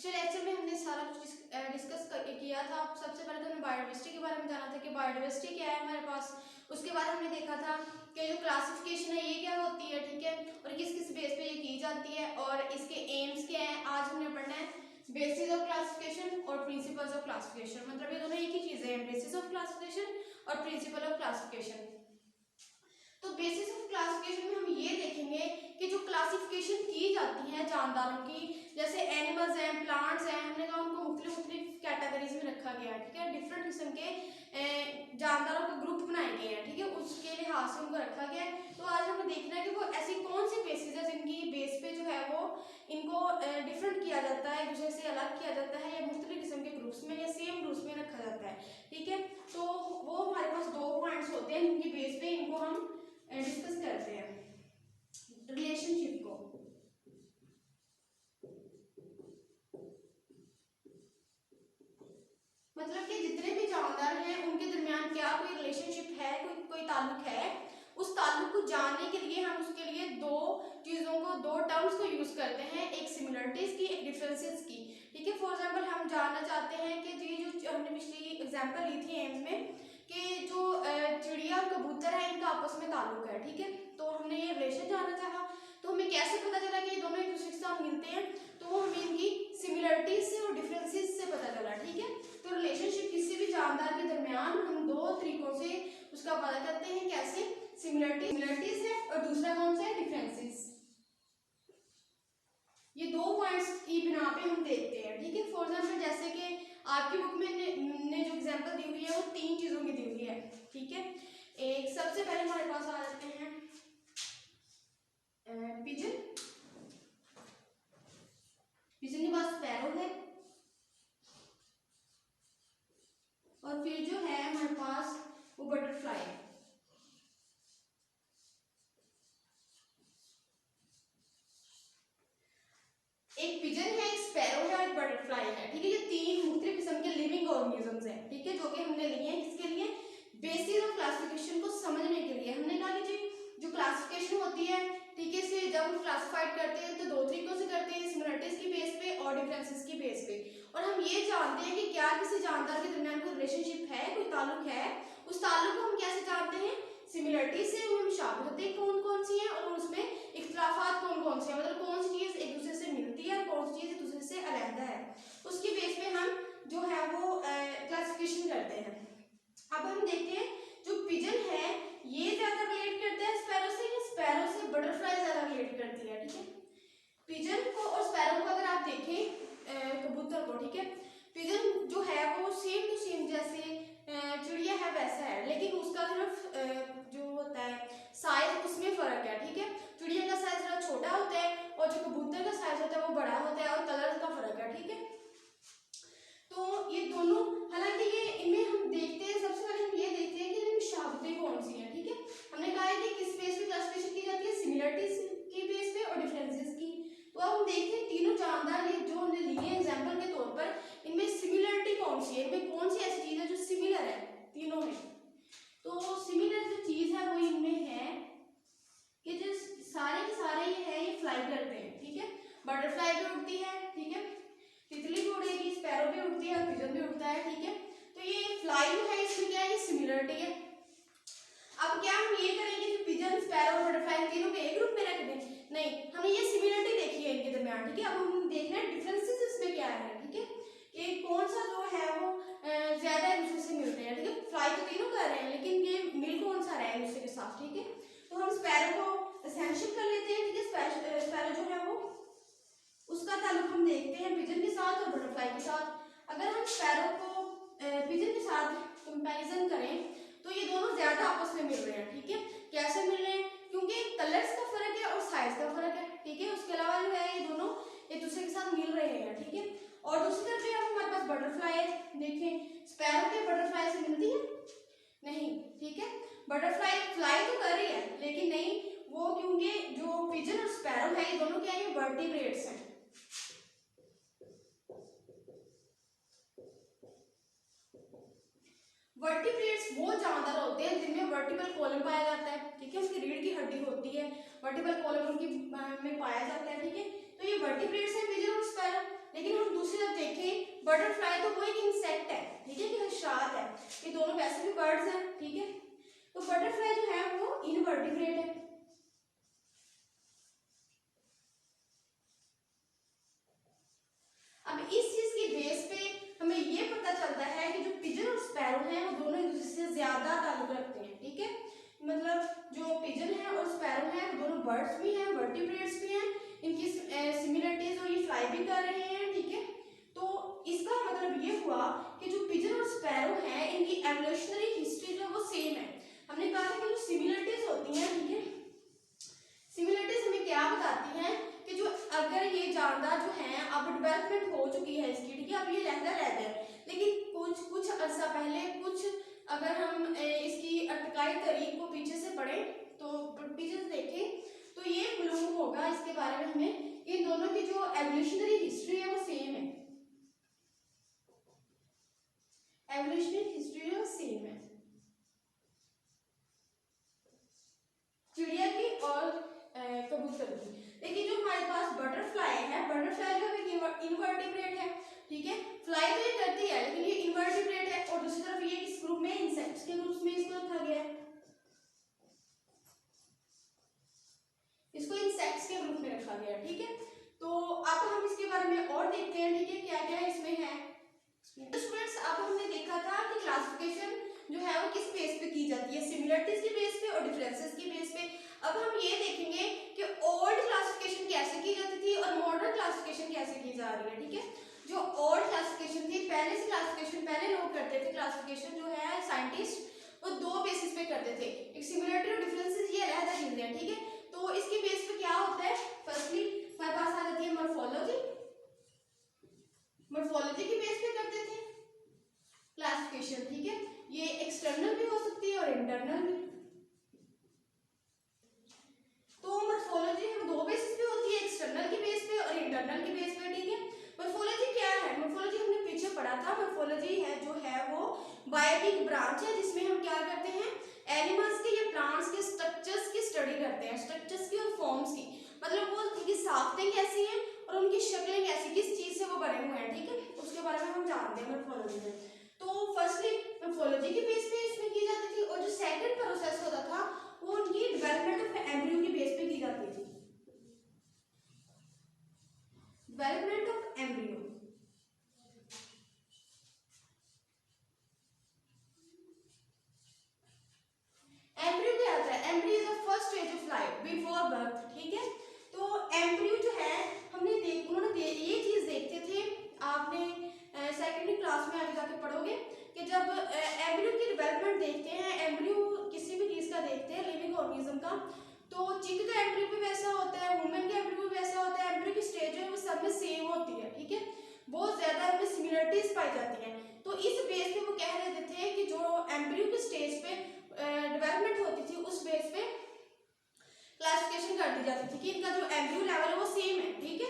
पिछले लेक्चर में हमने सारा कुछ डिस्कस किया था। सबसे पहले तो हमने बायोडाइवर्सिटी के बारे में जाना था कि बायोडाइवर्सिटी क्या है हमारे पास। उसके बाद हमने देखा था कि जो क्लासिफिकेशन है ये क्या होती है, ठीक है, और किस किस बेस पे ये की जाती है और इसके एम्स क्या हैं। आज हमने पढ़ना है बेसिस ऑफ क्लासिफिकेशन और प्रिंसिपल्स ऑफ क्लासिफिकेशन। मतलब ये दोनों एक ही चीज़ें हैं, बेसिस ऑफ क्लासिफिकेशन और प्रिंसिपल ऑफ क्लासिफिकेशन। तो बेसिस ऑफ क्लासिफिकेशन में हम ये देखेंगे कि जो क्लासिफिकेशन की जाती है जानदारों की, जैसे एनिमल्स हैं, प्लांट्स हैं, हमने कहा उनको मुख्तलिफ कैटेगरीज में रखा गया है, ठीक है, डिफरेंट किस्म के जानदारों के ग्रुप बनाए गए हैं, ठीक है, उसके लिहाज से उनको रखा गया है। तो आज हमें देखना है कि वो ऐसी कौन सी बेसिस है जिनकी बेस पे जो है वो इनको डिफरेंट किया जाता है, एक दूसरे से अलग किया जाता है, या मुख्तलिफ किस्म के ग्रुप्स में या सेम ग्रुप्स में रखा जाता है, ठीक है। तो वो हमारे पास दो पॉइंट्स होते हैं जिनकी बेस पे इनको हम डिस्कस करते हैं रिलेशनशिप को। मतलब कि जितने भी जानदार हैं उनके दरमियान क्या कोई रिलेशनशिप है, कोई ताल्लुक है। उस ताल्लुक को जानने के लिए हम उसके लिए दो चीज़ों को, दो टर्म्स को यूज़ करते हैं, एक सिमिलरिटीज़ की, एक डिफरेंसेस की, ठीक है। फॉर एग्जांपल हम जानना चाहते हैं कि जी जो हमने पिछली एग्जांपल ली थी एम्स में कि जो चिड़िया और कबूतर है इनका आपस में ताल्लुक है, ठीक है। तो हमने ये रिलेशन जानना चाहा, तो हमें कैसे पता चला कि ये दोनों एक दूसरे के साथ मिलते हैं, तो वो हमें इनकी सिमिलरिटीज से और डिफरेंसेस से पता चला, ठीक है। तो रिलेशनशिप किसी भी जानदार के दरमियान हम दो तरीकों से उसका पता करते हैं, कैसे, सिमिलरिटीज है और दूसरा कौन सा है, डिफरेंसेस। ये दो पॉइंट्स की बिना पे हम देखते हैं, ठीक है। फॉर एग्जाम्पल जैसे कि आपकी बुक में ने जो एग्जांपल दी हुई है वो तीन चीज़ों की दी हुई है, ठीक है। एक सबसे पहले हमारे पास आ जाते हैं पिजन। पिजन के पास स्पैरो है, और फिर जो है हमारे पास वो बटरफ्लाई है। एक पिजन है, एक स्पैरो है और एक बटरफ्लाई है, ठीक है। ये तीन मुख्तलिफ किस्म के लिविंग ऑर्गेनिजम्स हैं, ठीक है, जो कि हमने लिए हैं किसके लिए, बेसिस ऑफ क्लासिफिकेशन को समझने के लिए। हमने कहा कि जी जो क्लासिफिकेशन होती है, ठीक है, इसे जब हम क्लासिफाइड करते हैं तो दो तरीकों से करते हैं, सिमिलरिटीज की बेस पे और डिफरेंसेस की बेस पे। और हम ये जानते हैं कि क्या किसी जानदार के दरमियान कोई रिलेशनशिप है, कोई ताल्लुक है। उस ताल्लुक को हम कैसे जानते हैं, सिमिलरिटी से, उनमें मुशाबहतें कौन कौन सी हैं और उसमें इख्तिलाफात कौन कौन से हैं, मतलब कौन सी चीज़ एक दूसरे से मिलती है और कौन सी चीज़ एक दूसरे से अलहदा है। उसकी बेस पे हम जो है वो क्लासिफिकेशन करते हैं। अब हम देखते हैं जो पिजन है ये ज़्यादा रिलेट करता है स्पैरो से, या स्पैरो से बटरफ्लाई ज़्यादा रिलेट करती है, ठीक है। पिजन को और स्पैरो को अगर आप देखें, कबूतर को, ठीक है, पिजन जो है वो सेम टू सेम जैसे चिड़िया है वैसा है, लेकिन उसका सिर्फ जो होता है साइज उसमें फ़र्क है, ठीक है। चिड़िया का साइज थोड़ा छोटा होता है और जो कबूतर का साइज होता है वो बड़ा होता है, और कलर का फ़र्क है, ठीक है। तो ये दोनों, हालांकि ये इनमें हम देखते हैं, सबसे पहले हम ये देखते हैं कि इनमें मुशाबहतें कौन सी हैं, ठीक है। हमने कहा है कि किस बेस पे क्लासिफिकेशन की जाती है, सिमिलरिटीज की बेस पे और डिफरेंसेस की। तो अब हम देखते हैं तीनों जानदार ये जो हमने लिए एग्जांपल के तौर पर, इनमें सिमिलरिटी कौन सी है, इनमें कौन सी ऐसी चीज़ है जो सिमिलर है तीनों में। तो सिमिलर जो चीज़ है वो इनमें है कि जो सारे के सारे ये है, ये फ्लाई करते हैं, ठीक है। बटरफ्लाई भी उड़ती है, ठीक है, तितली भी उड़ेगी, स्पैरो भी उड़ती है, पिजन भी उड़ता है, ठीक है। तो ये फ्लाई जो है इसमें क्या है, ये सिमिलरिटी है। अब क्या हम ये करेंगे कि पिजन, स्पैरो और बटरफ्लाई तीनों के एक ग्रुप में रख दें, नहीं, हमने ये सिमिलरिटी देखी है इनके दरमियान, ठीक है। अब हम देख रहे हैं डिफरेंसेस इसमें क्या है, ठीक है, कि कौन सा जो है वो ज्यादा एक दूसरे से मिलते हैं, ठीक है। फ्लाई तो तीनों कर रहे हैं लेकिन ये मिल कौन सा रहा है एक दूसरे के साथ, ठीक है। तो हम स्पैरो को एसेंशियल कर लेते हैं, ठीक है। स्पैरो जो है वो उसका ताल्लुक हम देखते हैं पिजन के साथ और बटरफ्लाई के साथ। अगर हम स्पैरो को पिजन के साथ कंपैरिजन करें तो ये दोनों ज्यादा आपस में मिल रहे हैं, ठीक है। कैसे मिल रहे हैं, क्योंकि कलर्स का फर्क है और साइज का फर्क है, ठीक है। उसके अलावा जो है ये दोनों एक दूसरे के साथ मिल रहे हैं, ठीक है। और दूसरी तरफ जो है हमारे पास बटरफ्लाई है, देखें स्पैरो के बटरफ्लाई से मिलती है नहीं, ठीक है। बटरफ्लाई फ्लाई तो कर रही है लेकिन नहीं, वो क्योंकि जो पिजन और स्पैरो है ये दोनों क्या है, ये वर्टिब्रेट्स हैं। वर्टिब्रेट्स वो जानदार होते हैं जिनमें वर्टिबल कॉलम पाया जाता है, ठीक है, उसकी रीढ़ की हड्डी होती है, वर्टिबल कॉलम उनकी में पाया जाता है, ठीक है। तो ये वर्टिब्रेट्स हैं पिजन और स्पैरो, लेकिन हम दूसरी तरफ देखें बटरफ्लाई तो वो एक इंसेक्ट है, ठीक है, कि हर्षात है, ये दोनों वैसे भी बर्ड्स हैं, ठीक है। तो बटरफ्लाई जो है वो इनवर्टिब्रेट है। अब इस चीज की बेस पे हमें ये पता चलता है कि जो पिजन और स्पैरो हैं वो दोनों एक दूसरे से ज्यादा ताल्लुक रखते हैं, ठीक है। मतलब जो पिजन है और स्पैरो है वो दोनों बर्ड्स भी हैं, वर्टिब्रेट्स भी हैं, इनकी सिमिलरिटीज और ये फ्लाई भी कर रहे हैं, ठीक है। तो इसका मतलब ये हुआ कि जो पिजन और स्पैरो हैं इनकी एवोल्यूशनरी हिस्ट्री जो वो सेम है। हमने कहा था कि जो सिमिलरिटीज होती हैं, ठीक है, सिमिलरिटीज हमें क्या बताती हैं कि जो अगर ये जानदार जो है अब डेवलपमेंट हो चुकी है इसकी, ठीक है, अब ये लहदा रहता है, लेकिन कुछ अरसा पहले कुछ अगर हम इसकी अर्तकाई तारीख को पीछे से पढ़ें तो पीछे से देखें तो ये मालूम होगा इसके बारे में हमें, इन दोनों की जो एवोल्यूशनरी हिस्ट्री है वो सेम है, एवोल्यूशनरी हिस्ट्री जो सेम है चिड़िया की और कबूतर की। लेकिन जो हमारे पास बटरफ्लाई है, बटरफ्लाई जो एक इनवर्टिब्रेट है, ठीक है, फ्लाई तो ये करती है लेकिन ये इनवर्टिब्रेट है, और दूसरी तरफ ये किस ग्रुप में, इंसेक्ट्स के ग्रुप में इसको रखा गया है, इसको इंसेक्ट्स के ग्रुप में रखा गया है, ठीक है। तो अब हम इसके बारे में और देखते हैं, ठीक है, क्या क्या इसमें है। स्टूडेंट्स अब हमने देखा था कि क्लासिफिकेशन जो है वो किस बेस पे की जाती है, सिमिलरिटीज के बेस पे और डिफरेंसेस के बेस पे। अब हम ये देखेंगे कि ओल्ड क्लासिफिकेशन कैसे की जाती थी और मॉडर्न क्लासिफिकेशन कैसे की जा रही है, ठीक है। जो ओल्ड क्लासिफिकेशन थी, पहले से क्लासिफिकेशन पहले लोग करते थे, क्लासिफिकेशन जो है साइंटिस्ट वो दो बेसिस पे करते थे, एक सिमिलरिटी और डिफरेंसेस, ये अलग चीजें हैं, ठीक है। तो इसके बेस पे क्या होता है, फर्स्टली हमारे पास आ जाती है मॉर्फोलॉजी, मॉर्फोलॉजी के बेस पे करते थे क्लासिफिकेशन, ठीक है, ये एक्सटर्नल भी हो सकती है और इंटरनल भी। तो मॉर्फोलॉजी हम दो बेसिस पे होती है, एक्सटर्नल के बेस पे और इंटरनल के बेस पे, ठीक है। मॉर्फोलॉजी क्या है, मॉर्फोलॉजी हमने पीछे पढ़ा था, मॉर्फोलॉजी है जो है वो बायोटिक ब्रांच है जिसमें हम क्या करते हैं, एनिमल्स के या प्लांट्स के स्ट्रक्चर्स की स्टडी करते हैं, स्ट्रक्चर्स की और फॉर्म्स की, मतलब वो उनकी साख्तें कैसी हैं और उनकी शक्लें कैसी, किस चीज से वो बने हुए हैं, ठीक है, उसके बारे में हम जानते हैं मॉर्फोलॉजी में। तो फर्स्टली मॉर्फोलॉजी के बेस पे इसमें की जाती थी, और जो सेकंड प्रोसेस होता था वो उनकी डेवलपमेंट ऑफ एम्ब्रियो के बेस पे की जाती थी, डेवलपमेंट ऑफ एम्ब्रियो। एम्ब्रियो क्या होता है, embryo is the first stage of life before birth, ठीक है। तो एम्ब्रियो जो है हमने ये चीज देखते थे, आपने सेकेंडरी क्लास में आगे जाके पढ़ोगे कि जब एम्ब्रियो की डेवलपमेंट देखते हैं, एम्ब्रियो किसी भी चीज का देखते हैं लिविंग ऑर्गेनिज्म का, तो चिक का एम्ब्रियो भी वैसा होता है, वुमेन का एम्ब्रियो भी वैसा होता है, एम्ब्रियो की स्टेज जो है वो सब में सेम होती है, ठीक है, बहुत ज्यादा इनमें सिमिलरिटीज पाई जाती हैं। तो इस बेस पे वो कह रहे थे कि जो एम्ब्रियो की स्टेज पे डेवलपमेंट होती थी उस बेस पे क्लासिफिकेशन कर दी जाती थी कि इनका जो एम्ब्रियो लेवल है वो सेम है, ठीक है।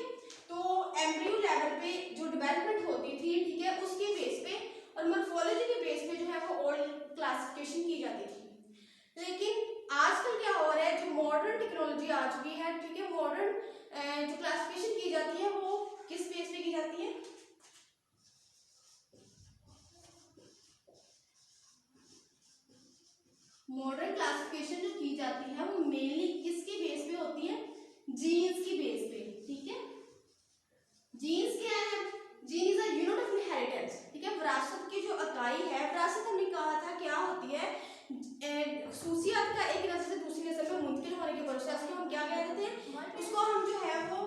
तो एम्ब्रियो लेवल पे जो डेवलपमेंट होती थी, ठीक है, उसके बेस पे और मॉर्फोलॉजी के बेस पे जो है वो ओल्ड क्लासिफिकेशन की जाती थी। लेकिन आजकल क्या हो रहा है, जो मॉडर्न टेक्नोलॉजी आ चुकी है, ठीक है, मॉडर्न जो क्लासिफिकेशन की जाती है वो किस बेस पे की जाती है, मॉडर्न क्लासिफिकेशन जो की जाती है वो मेनली किसके बेस पे होती है, जीन्स की बेस पे, ठीक है। जीन्स क्या है, gene is a unit of inheritance, ठीक है, विरासत की जो इकाई है, विरासत हमने कहा था क्या होती है, खसूसियात का एक नस्ल से दूसरी नस्ल में मुंतकिल होने के प्रोसेस को हम क्या कहते थे, उसको हम जो है वो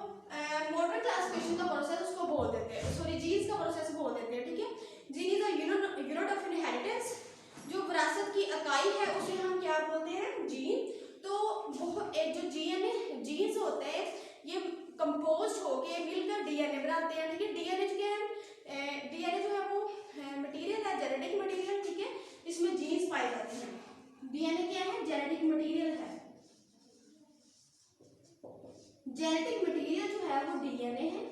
मॉडर्न क्लासिफिकेशन का प्रोसेस उसको बोल देते हैं, सॉरी जीन्स का प्रोसेस बोल देते हैं, ठीक है। Gene is a unit of inheritance, जो विरासत की इकाई है उसे हम क्या बोलते हैं, जीन। तो वो एक जो जीन्स होते हैं ये कंपोज होके मिलकर डीएनए बनाते हैं, ठीक है। डीएनए जो है, डीएनए जो है वो मटेरियल है, जेनेटिक मटेरियल, ठीक है, इसमें जीन्स पाए जाते हैं। डीएनए क्या है, जेनेटिक मटेरियल है, जेनेटिक मटेरियल जो है वो डीएनए है।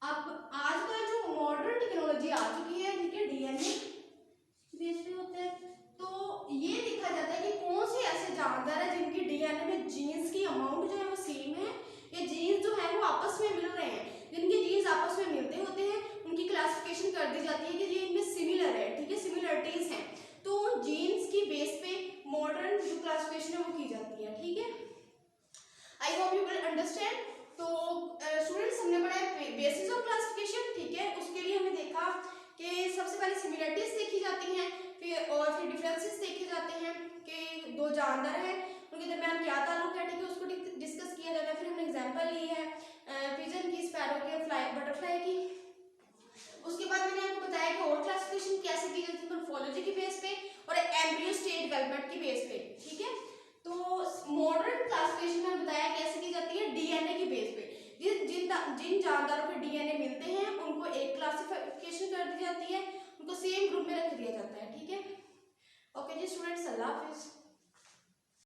अब आजकल जो मॉडर्न टेक्नोलॉजी आ चुकी है, ठीक है, डीएनए बेस पे होता है, तो ये देखा जाता है कि कौन से ऐसे जानवर है जिनकी डीएनए में जीन्स की अमाउंट जो है वो सेम है, ये जीन्स जो है वो सबसे पहले सिमिलरिटीज देखी जाती हैं, फिर डिफरेंसेस देखे जाते हैं कि दो जानदार हैं उनके दरमियान क्या ताल्लुक है, ठीक है, उसको डिस्कस किया जाता है। फिर हमने एग्जांपल ली है पिजन की, स्पैरो के, फ्लाई बटरफ्लाई की। उसके बाद मैंने आपको बताया कि और क्लासिफिकेशन कैसे की जाती है, मोर्फोलॉजी की बेस पे और एम्ब्रियो स्टेट डेवलपमेंट की बेस पे, ठीक है। तो मॉडर्न क्लासिफिकेशन में बताया कैसे की जाती है, डीएनए की बेस पे। जिन जानदारों के डीएनए मिलते हैं उनको एक क्लासिफिकेशन कर दी जाती है, उनको सेम ग्रुप में रख दिया जाता है, ठीक है। ओके जी स्टूडेंट्स, अल्लाह हाफिज।